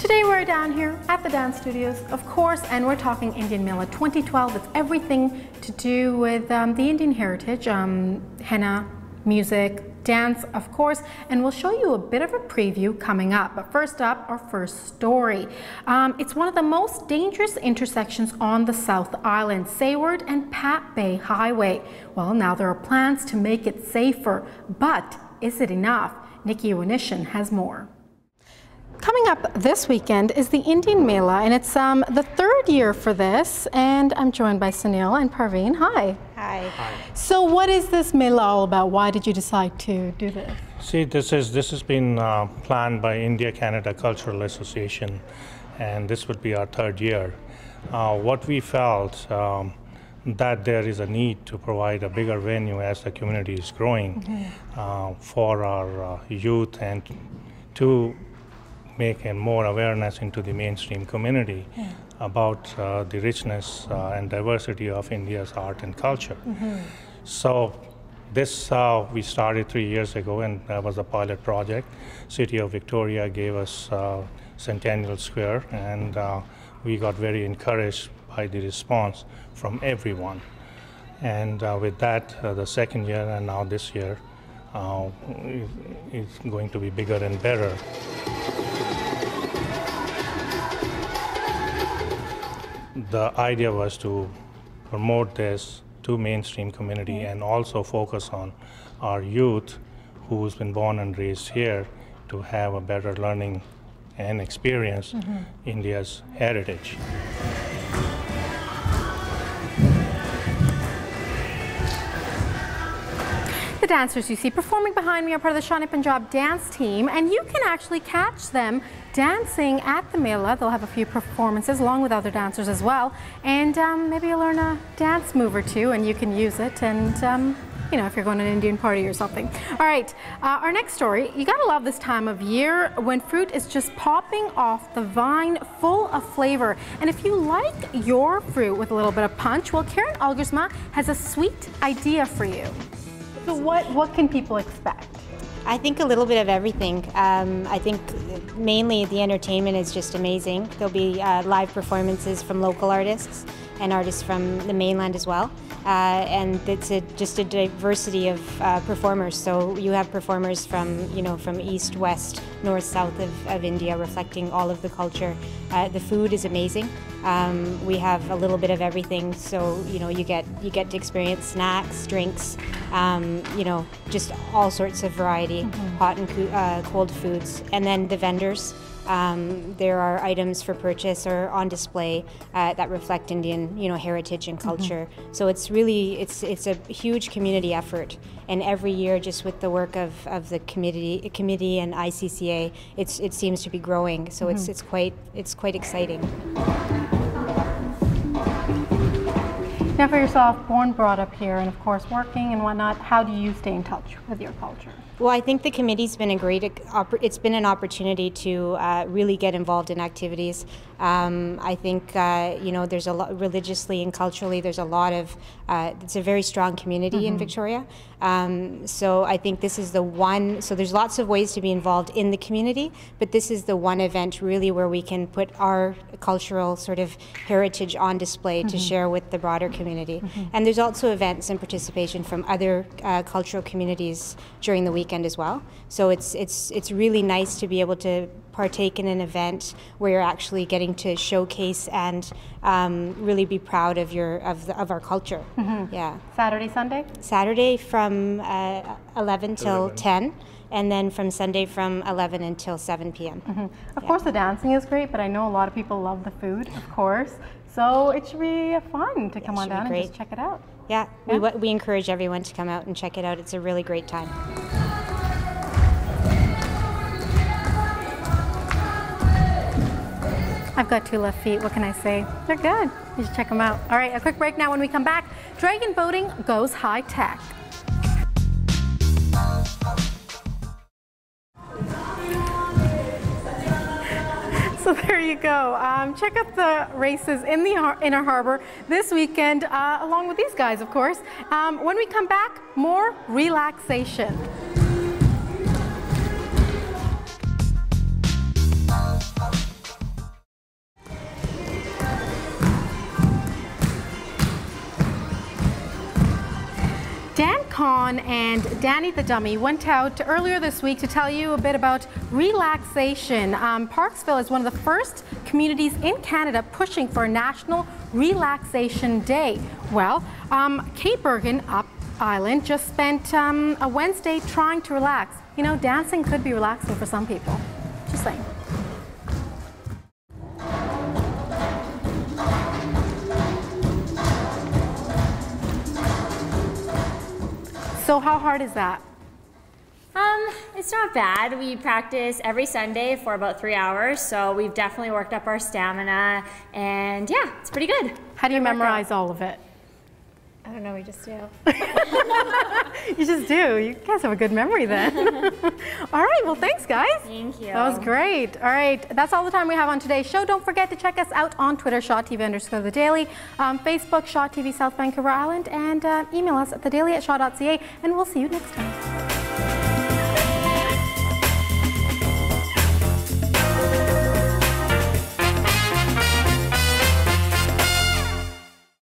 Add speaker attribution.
Speaker 1: Today we're down here at the dance studios, of course, and we're talking Indian Mela 2012. It's everything to do with the Indian heritage, henna, music, dance, of course, and we'll show you a bit of a preview coming up. But first up, our first story. It's one of the most dangerous intersections on the South Island, Sayward and Pat Bay Highway. Well, now there are plans to make it safer, but is it enough? Nikki Wanishin has more. Coming up this weekend is the Indian Mela, and it's the third year for this, and I'm joined by Sunil and Parveen. Hi.
Speaker 2: Hi.
Speaker 3: Hi.
Speaker 1: So what is this Mela all about? Why did you decide to do this?
Speaker 3: See, this has been planned by India-Canada Cultural Association, and this would be our third year. What we felt that there is a need to provide a bigger venue as the community is growing for our youth and to make a more awareness into the mainstream community about the richness and diversity of India's art and culture. So this we started 3 years ago, and that was a pilot project. City of Victoria gave us Centennial Square, and we got very encouraged by the response from everyone. And with that, the second year and now this year is going to be bigger and better. The idea was to promote this to mainstream community and also focus on our youth who's been born and raised here to have a better learning and experience India's heritage.
Speaker 1: The dancers you see performing behind me are part of the Shawnee Punjab dance team, and you can actually catch them dancing at the Mela. They'll have a few performances along with other dancers as well, and maybe you'll learn a dance move or two and you can use it, and you know, if you're going to an Indian party or something. All right, our next story, you gotta love this time of year when fruit is just popping off the vine full of flavor. And if you like your fruit with a little bit of punch, well, Karen Algersma has a sweet idea for you. So what can people expect?
Speaker 2: I think a little bit of everything. I think mainly the entertainment is just amazing. There'll be live performances from local artists and artists from the mainland as well. And it's just a diversity of performers. So you have performers from, from east, west, north, south of India, reflecting all of the culture. The food is amazing. We have a little bit of everything. So you get to experience snacks, drinks, just all sorts of variety, hot and cold foods, and then the vendors. There are items for purchase or on display that reflect Indian, heritage and culture. So it's really, it's a huge community effort. And every year, just with the work of the committee and ICCA, it seems to be growing. So it's quite exciting.
Speaker 1: Now for yourself, born, brought up here, and of course working and whatnot, how do you stay in touch with your culture?
Speaker 2: Well, I think the committee's been it's been an opportunity to really get involved in activities. I think, there's a lot, religiously and culturally, there's a lot of, it's a very strong community in Victoria. So I think this is the one, so there's lots of ways to be involved in the community, but this is the one event really where we can put our cultural sort of heritage on display to share with the broader community. And there's also events and participation from other cultural communities during the weekend as well. So it's really nice to be able to partake in an event where you're actually getting to showcase and really be proud of our culture. Yeah.
Speaker 1: Saturday, Sunday?
Speaker 2: Saturday from 11 till 10. And then from Sunday from 11 until 7 p.m.
Speaker 1: Of course the dancing is great, but I know a lot of people love the food, of course. So it should be fun to come on down and just check it out.
Speaker 2: Yeah, we encourage everyone to come out and check it out. It's a really great time.
Speaker 1: I've got 2 left feet, what can I say? They're good, you should check them out. All right, a quick break now. When we come back, dragon boating goes high tech. So there you go. Check out the races in the Inner Harbor this weekend, along with these guys, of course. When we come back, more relaxation. Khan and Danny the Dummy went out earlier this week to tell you a bit about relaxation. Parksville is one of the first communities in Canada pushing for a National Relaxation Day. Well, Cape Bergen up Island just spent a Wednesday trying to relax. You know, dancing could be relaxing for some people. Just saying. So how hard is that?
Speaker 4: It's not bad. We practice every Sunday for about 3 hours, so we've definitely worked up our stamina, and yeah, it's pretty good.
Speaker 1: How do you memorize all of it?
Speaker 4: I don't know, we just do.
Speaker 1: You just do. You guys have a good memory then. All right, well, thanks, guys.
Speaker 4: Thank you.
Speaker 1: That was great. All right, that's all the time we have on today's show. Don't forget to check us out on Twitter, ShawTV_The Daily, Facebook, Shaw TV South Vancouver Island, and email us at thedaily@shaw.ca, and we'll see you next time.